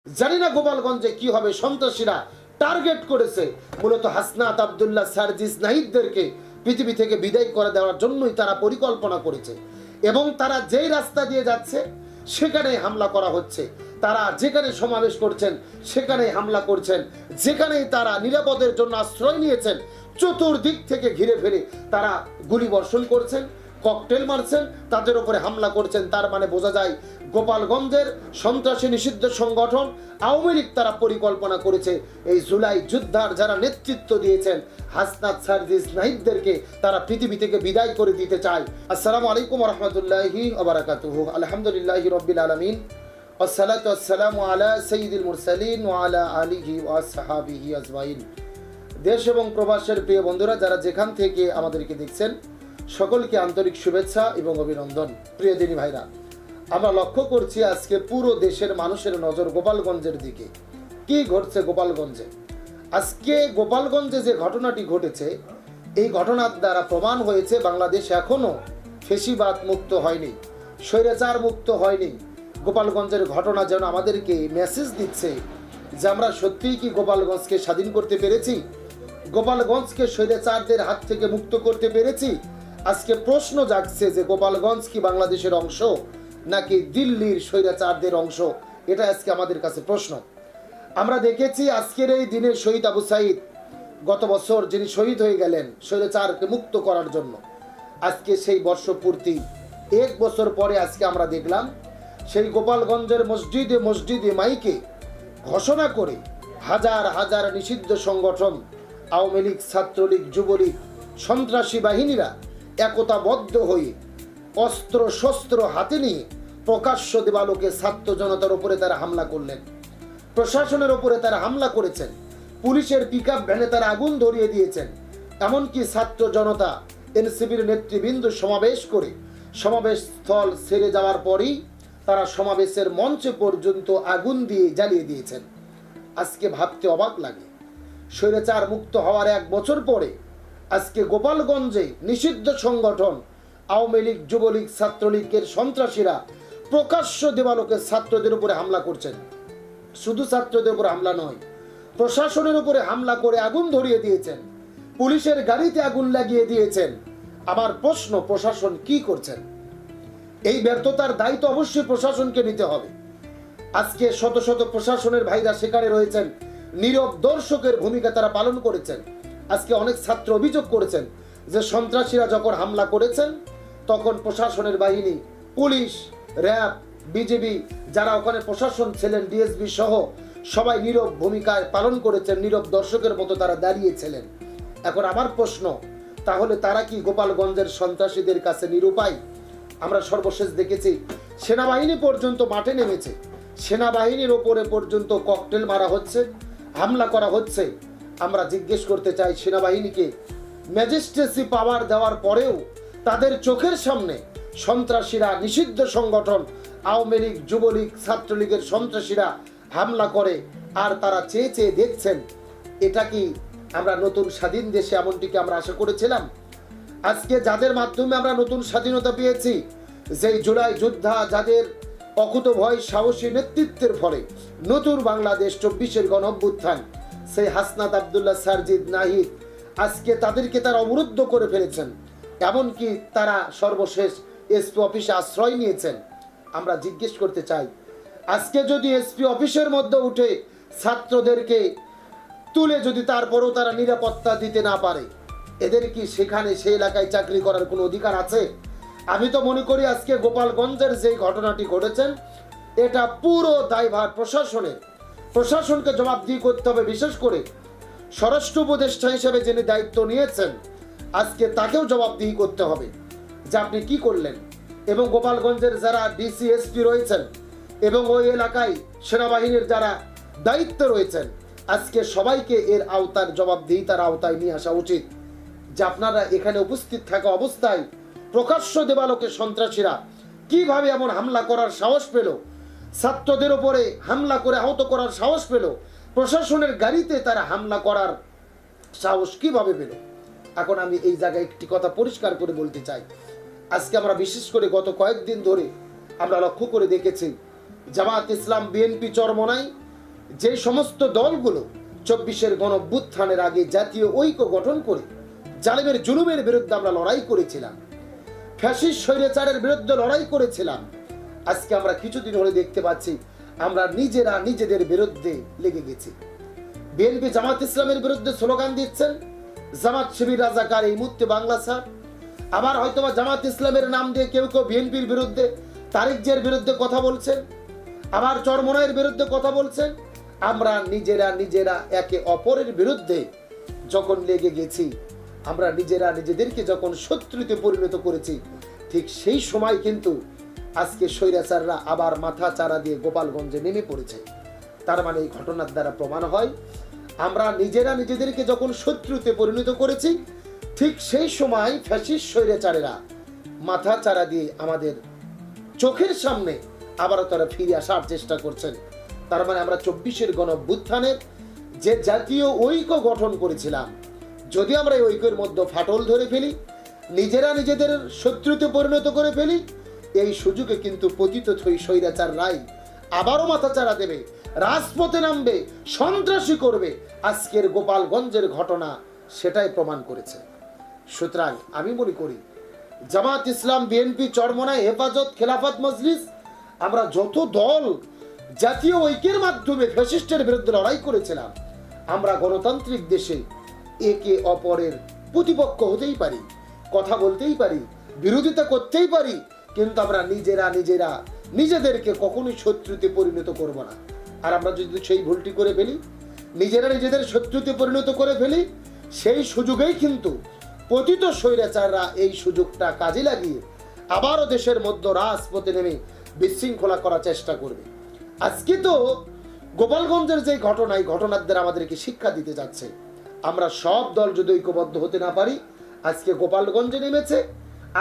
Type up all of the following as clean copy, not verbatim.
জানি না গোপালগঞ্জে কি হবে। সন্ত্রাসীরা টার্গেট করেছে মূলত হাসনাত আব্দুল্লাহ সার্জিস নাহিদদেরকে পৃথিবী থেকে বিদায় করে দেওয়ার জন্যই তারা পরিকল্পনা করেছে এবং তারা যেই রাস্তা দিয়ে যাচ্ছে সেখানেই হামলা করা হচ্ছে। তারা যেখানে সমাবেশ করছেন সেখানেই হামলা করছেন, যেখানেই তারা নিরাপদের জন্য আশ্রয় নিয়েছেন চতুর্দিক থেকে ঘিরে ফেলে তারা গুলি বর্ষণ করছেন, ককটেল মারছেন, তাদের উপরে হামলা করছেন। তার মানে বোঝা যায় গোপালগঞ্জের সন্ত্রাসী নিষিদ্ধ সংগঠন আওয়ামী লীগ তারা পরিকল্পনা করেছে এই জুলাই যুদ্ধার যারা নেতৃত্ব দিয়েছেন হাসনাত সার্জিস নাহিদদেরকে তারা পৃথিবী থেকে বিদায় করে দিতে চায়। আসসালামু আলাইকুম ওয়া রাহমাতুল্লাহি ওয়া বারাকাতুহু। আলহামদুলিল্লাহি রাব্বিল আলামিন ওয়াসসালাতু ওয়াসসালামু আলা সাইয়্যিদিল মুরসালিন ওয়া আলা আলিহি ওয়া আসহাবিহি আজমাইন। দেশ এবং প্রবাসের প্রিয় বন্ধুরা যারা যেখান থেকে আমাদেরকে দেখছেন সকলকে আন্তরিক শুভেচ্ছা এবং অভিনন্দন। প্রিয় দিনী ভাইরা, আমরা লক্ষ্য করছি আজকে পুরো দেশের মানুষের নজর গোপালগঞ্জের দিকে। কি ঘটছে গোপালগঞ্জে? আজকে গোপালগঞ্জে যে ঘটনাটি ঘটেছে এই ঘটনার দ্বারা প্রমাণ হয়েছে বাংলাদেশ এখনো ফেসিবাদ মুক্ত হয়নি, স্বৈরাচার মুক্ত হয়নি। গোপালগঞ্জের ঘটনা যেন আমাদেরকে মেসেজ দিচ্ছে যে আমরা সত্যিই কি গোপালগঞ্জকে স্বাধীন করতে পেরেছি, গোপালগঞ্জকে স্বৈরাচারদের হাত থেকে মুক্ত করতে পেরেছি। আজকে প্রশ্ন জাগছে যে গোপালগঞ্জ কি বাংলাদেশের অংশ নাকি দিল্লির স্বৈরাচারদের অংশ? এটা আজকে আমাদের কাছে প্রশ্ন। আমরা দেখেছি আজকের এই দিনে শহীদ আবু সাইদ গত বছর যিনি শহীদ হয়ে গেলেন স্বৈরাচারকে মুক্ত করার জন্য, আজকে সেই বর্ষপূর্তি 1 বছর পরে আজকে আমরা দেখলাম সেই গোপালগঞ্জের মসজিদে মসজিদে মাইকে ঘোষণা করে হাজার হাজার নিষিদ্ধ সংগঠন আওয়ামী লীগ, ছাত্রলীগ, যুবলীগ, সন্ত্রাসী বাহিনীরা একতাবদ্ধ হয়ে অস্ত্র শস্ত্র হাতে নিয়ে প্রকাশ্য দেবালোকে ছাত্র জনতার উপরে তারা হামলা করলেন, প্রশাসনের উপরে তারা হামলা করেছেন, পুলিশের পিকআপ ভ্যানে তারা আগুন ধরিয়ে দিয়েছেন। এমনকি ছাত্র জনতা এনসিপির নেতৃবৃন্দ সমাবেশ করে সমাবেশ স্থল ছেড়ে যাওয়ার পরই তারা সমাবেশের মঞ্চে পর্যন্ত আগুন দিয়ে জ্বালিয়ে দিয়েছেন। আজকে ভাবতে অবাক লাগে, স্বৈরাচার মুক্ত হওয়ার 1 বছর পরে আজকে গোপালগঞ্জে নিষিদ্ধ সংগঠন আওয়ামী লীগ, যুবলীগ, ছাত্রলীগের সন্ত্রাসীরা প্রকাশ্য দেবালোকে ছাত্রদের উপরে হামলা করছেন। শুধু ছাত্রদের উপরে হামলা নয়, প্রশাসনের উপরে হামলা করে আগুন ধরিয়ে দিয়েছেন, পুলিশের গাড়িতে আগুন লাগিয়ে দিয়েছেন। আমার প্রশ্ন, প্রশাসন কি করছেন? এই ব্যর্থতার দায়িত্ব অবশ্যই প্রশাসনকে নিতে হবে। আজকে শত শত প্রশাসনের ভাইরা সেখানে রয়েছেন, নীরব দর্শকের ভূমিকা তারা পালন করেছেন। আজকে অনেক ছাত্র অভিযোগ করেছেন যে সন্ত্রাসীরা যখন হামলা করেছেন তখন প্রশাসনের বাহিনী, পুলিশ, র্যাব, বিজিবি যারা ওখানে প্রশাসন ছিলেন, ডিএসবি সহ সবাই নীরব ভূমিকায় পালন করেছেন, নীরব দর্শকের মতো তারা দাঁড়িয়েছিলেন। এখন আমার প্রশ্ন, তাহলে তারা কি গোপালগঞ্জের সন্ত্রাসীদের কাছে নিরুপায়? আমরা সর্বশেষ দেখেছি সেনাবাহিনী পর্যন্ত মাঠে নেমেছে, সেনাবাহিনীর ওপরে পর্যন্ত ককটেল মারা হচ্ছে, হামলা করা হচ্ছে। আমরা জিজ্ঞেস করতে চাই, সেনাবাহিনীকে ম্যাজিস্ট্রেসি পাওয়ার দেওয়ার পরেও তাদের চোখের সামনে সন্ত্রাসীরা, নিষিদ্ধ সংগঠন আওয়ামী লীগ, যুবলীগ, ছাত্রলীগের সন্ত্রাসীরা হামলা করে আর তারা চেয়ে চেয়ে দেখছেন। এটা কি আমরা নতুন স্বাধীন দেশে এমনটিকে আমরা আশা করেছিলাম? আজকে যাদের মাধ্যমে আমরা নতুন স্বাধীনতা পেয়েছি, যেই জুলাই যোদ্ধা যাদের অকুতভয় সাহসী নেতৃত্বের ফলে নতুন বাংলাদেশ 24-এর গণঅভ্যুত্থান, সেই হাসনাত আব্দুল্লাহ সার্জিস নাহিদ আজকে তাদেরকে তারা অবরুদ্ধ করে ফেলেছেন। এমনকি তারা সর্বশেষ এসপি অফিসে আশ্রয় নিয়েছেন। আমরা জিজ্ঞেস করতে চাই, আজকে যদি এসপি অফিসের মধ্যে উঠে ছাত্রদেরকে তুলে যদি তারপরও তারা নিরাপত্তা দিতে না পারে, এদের কি সেখানে সেই এলাকায় চাকরি করার কোনো অধিকার আছে? আমি তো মনে করি আজকে গোপালগঞ্জের যে ঘটনাটি ঘটেছেন এটা পুরো দায়ভার প্রশাসনের। প্রশাসনকে জবাবদিহি করতে হবে, বিশেষ করে স্বরাষ্ট্র উপদেষ্টা হিসেবে যিনি দায়িত্ব নিয়েছেন আজকে তাকেও জবাবদিহি করতে হবে যে আপনি কি করলেন। এবং গোপালগঞ্জের যারা ডিসি, এসপি রয়েছেন এবং ওই এলাকায় সেনাবাহিনীর যারা দায়িত্ব রয়েছেন আজকে সবাইকে এর আওতার জবাবদিহিতার আওতায় নিয়ে আসা উচিত যে আপনারা এখানে উপস্থিত থাকা অবস্থায় প্রকাশ্য দেবালোকে সন্ত্রাসীরা কিভাবে এমন হামলা করার সাহস পেল, ছাত্রদের উপরে হামলা করে আহত করার সাহস পেল, প্রশাসনের গাড়িতে তারা হামলা করার সাহস কিভাবে পেল? এখন আমি এই জায়গায় একটি কথা পরিষ্কার করে বলতে চাই। আজকে আমরা বিশেষ করে গত কয়েকদিন ধরে আমরা লক্ষ্য করে দেখেছি জামাত ইসলাম, বিএনপি চরমনাই যে সমস্ত দলগুলো 24-এর গণঅভ্যুত্থানের আগে জাতীয় ঐক্য গঠন করে জালেমের জুলুমের বিরুদ্ধে আমরা লড়াই করেছিলাম, ফ্যাসিস্ট স্বৈরাচারের বিরুদ্ধে লড়াই করেছিলাম, আজকে আমরা কিছুদিন হলে দেখতে পাচ্ছি আমরা নিজেরা নিজেদের বিরুদ্ধে লেগে গেছি। বিএনপি জামাত ইসলামের বিরুদ্ধে স্লোগান দিচ্ছেন, জামাত শিবির রাজাকার এই মুহূর্তে বাংলা ছাড়। আবার হয়তোবা জামাত ইসলামের নাম দিয়ে কেউ কেউ বিএনপির বিরুদ্ধে, তারেক জিয়ার বিরুদ্ধে কথা বলছেন, আবার চরমোনাইয়ের বিরুদ্ধে কথা বলছেন। আমরা নিজেরা নিজেরা একে অপরের বিরুদ্ধে যখন লেগে গেছি, আমরা নিজেরা নিজেদেরকে যখন শত্রুতে পরিণত করেছি, ঠিক সেই সময় কিন্তু আজকে স্বৈরাচাররা আবার মাথা চারা দিয়ে গোপালগঞ্জে নেমে পড়েছে। তার মানে এই ঘটনার দ্বারা প্রমাণ হয় আমরা নিজেরা নিজেদেরকে যখন শত্রুতে পরিণত করেছি, ঠিক সেই সময় ফ্যাসিস্ট স্বৈরাচারেরা মাথা চারা দিয়ে আমাদের চোখের সামনে আবারও তারা ফিরে আসার চেষ্টা করছেন। তার মানে আমরা 24-এর গণঅভ্যুত্থানের যে জাতীয় ঐক্য গঠন করেছিলাম, যদি আমরা এই ঐক্যের মধ্যে ফাটল ধরে ফেলি, নিজেরা নিজেদের শত্রুতে পরিণত করে ফেলি, এই সুযোগে কিন্তু পতিত স্বৈরাচার রাই আবারও মাথাচাড়া দেবে, রাজপথে নামবে, সন্ত্রাসী করবে। আজকের গোপালগঞ্জের ঘটনা সেটাই প্রমাণ করেছে। সুতরাং আমি মনে করি জামাত ইসলাম, বিএনপি, চরমোনাই, হেফাজত, খেলাফত মজলিস, আমরা যত দল জাতীয় ঐক্যের মাধ্যমে ফ্যাসিস্টের বিরুদ্ধে লড়াই করেছিলাম, আমরা গণতান্ত্রিক দেশে একে অপরের প্রতিপক্ষ হতেই পারি, কথা বলতেই পারি, বিরোধিতা করতেই পারি, কিন্তু আমরা নিজেরা নিজেরা নিজেদেরকে কখনোই শত্রুতে পরিণত করব না। আর আমরা যদি সেই ভুলটি করে ফেলি, নিজেরা নিজেদের শত্রুতে পরিণত করে ফেলি, সেই সুযোগেই কিন্তু পতিত স্বৈরাচাররা এই সুযোগটা কাজে লাগিয়ে আবারও দেশের মধ্যে রাজপথে নেমে বিশৃঙ্খলা করার চেষ্টা করবে। আজকে তো গোপালগঞ্জের যে ঘটনা, এই ঘটনার দ্বারা আমাদেরকে শিক্ষা দিতে যাচ্ছে, আমরা সব দল যদি ঐক্যবদ্ধ হতে না পারি, আজকে গোপালগঞ্জে নেমেছে,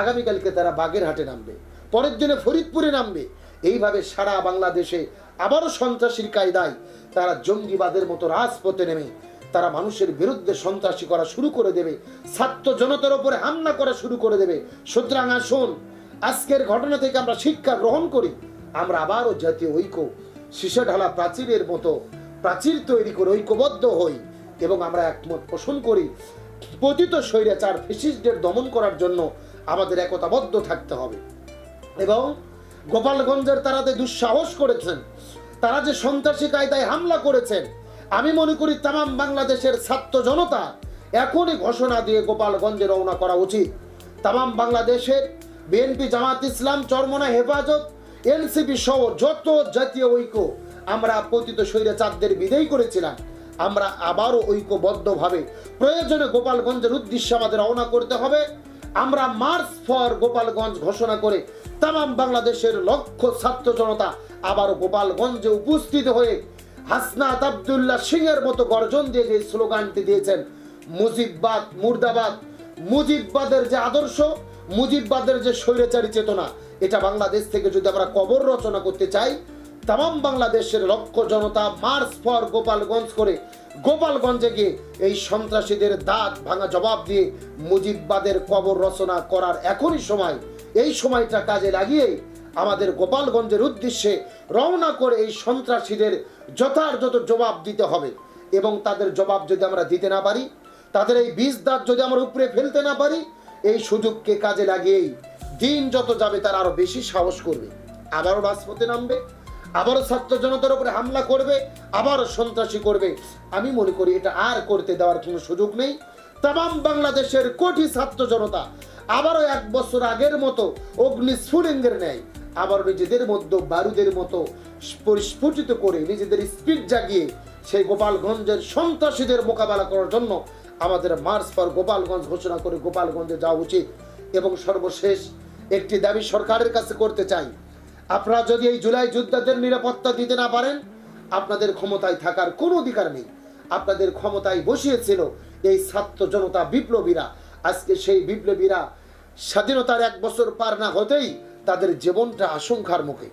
আগামীকালকে তারা বাগেরহাটে নামবে, পরের দিনে ফরিদপুরে নামবে, এইভাবে সারা বাংলাদেশে আবারও সন্ত্রাসীর কায়দায় তারা জঙ্গিবাদের মতো রাজপথে নেমে তারা মানুষের বিরুদ্ধে সন্ত্রাসী করা শুরু করে দেবে, ছাত্র জনতার উপরে হামলা করা শুরু করে দেবে। সুতরাং আসুন আজকের ঘটনা থেকে আমরা শিক্ষা গ্রহণ করি, আমরা আবারও জাতীয় ঐক্য শীষে ঢালা প্রাচীরের মতো প্রাচীর তৈরি করে ঐক্যবদ্ধ হই এবং আমরা একমত পোষণ করি। পতিত স্বৈরাচার ফ্যাসিস্টদের দমন করার জন্য আমাদের একতাবদ্ধ থাকতে হবে। এবং গোপালগঞ্জের তারা যে দুঃসাহস করেছেন, তারা যে সন্ত্রাসী কায়দায় হামলা করেছেন, আমি মনে করি তামাম বাংলাদেশের ছাত্র জনতা এখনই ঘোষণা দিয়ে গোপালগঞ্জে রওনা করা উচিত। তামাম বাংলাদেশের বিএনপি, জামাত ইসলাম, চরমোনাই, হেফাজত, এনসিপি সহ যত জাতীয় ঐক্য আমরা পতিত স্বৈরাচারদের বিদায় করেছিলাম, আমরা আবারও ঐক্যবদ্ধভাবে প্রয়োজনে গোপালগঞ্জের উদ্দেশ্যে আমাদের রওনা করতে হবে। আমরা মার্চ ফর গোপালগঞ্জ ঘোষণা করে তামাম বাংলাদেশের লক্ষ ছাত্র জনতা আবারও গোপালগঞ্জে উপস্থিত হয়ে হাসনাত আব্দুল্লাহ সিংহের মতো গর্জন দিয়ে যে স্লোগানটি দিয়েছেন, মুজিববাদ মুর্দাবাদ, মুজিববাদের যে আদর্শ, মুজিববাদের যে স্বৈরাচারী চেতনা, এটা বাংলাদেশ থেকে যদি আমরা কবর রচনা করতে চাই, তামাম বাংলাদেশের লক্ষ জনতা মার্চ ফর গোপালগঞ্জ করে গোপালগঞ্জে গিয়ে এই সন্ত্রাসীদের দাঁত ভাঙা জবাব দিয়ে মুজিববাদের কবর রচনা করার এখনই সময়। এই সময়টা কাজে লাগিয়ে আমাদের গোপালগঞ্জের উদ্দেশ্যে রওনা করে এই সন্ত্রাসীদের যথাযথ জবাব দিতে হবে। এবং তাদের জবাব যদি আমরা দিতে না পারি, তাদের এই বিষ দাঁত যদি আমরা উপরে ফেলতে না পারি, এই সুযোগকে কাজে লাগিয়েই দিন যত যাবে তারা আরো বেশি সাহস করবে, আবারও রাজপথে নামবে, আবারও ছাত্র জনতার উপরে হামলা করবে, আবারও সন্ত্রাসী করবে। আমি মনে করি এটা আর করতে দেওয়ার কোনো সুযোগ নেই। তামাম বাংলাদেশের কোটি ছাত্র জনতা আবারও 1 বছর আগের মতো অগ্নিস্ফুলিঙ্গের ন্যায় আবার নিজেদের মধ্যে বারুদের মতো পরিস্ফুটিত করে নিজেদের স্পিড জাগিয়ে সেই গোপালগঞ্জের সন্ত্রাসীদের মোকাবেলা করার জন্য আমাদের মার্চ ফর গোপালগঞ্জ ঘোষণা করে গোপালগঞ্জে যাওয়া উচিত। এবং সর্বশেষ একটি দাবি সরকারের কাছে করতে চাই, আপনারা যদি এই জুলাই যোদ্ধাদের নিরাপত্তা দিতে না পারেন, আপনাদের ক্ষমতায় থাকার কোনো অধিকার নেই। আপনাদের ক্ষমতায় বসিয়েছিল এই ছাত্র জনতা বিপ্লবীরা। আজকে সেই বিপ্লবীরা স্বাধীনতার 1 বছর পার না হতেই তাদের জীবনটা আশঙ্কার মুখে।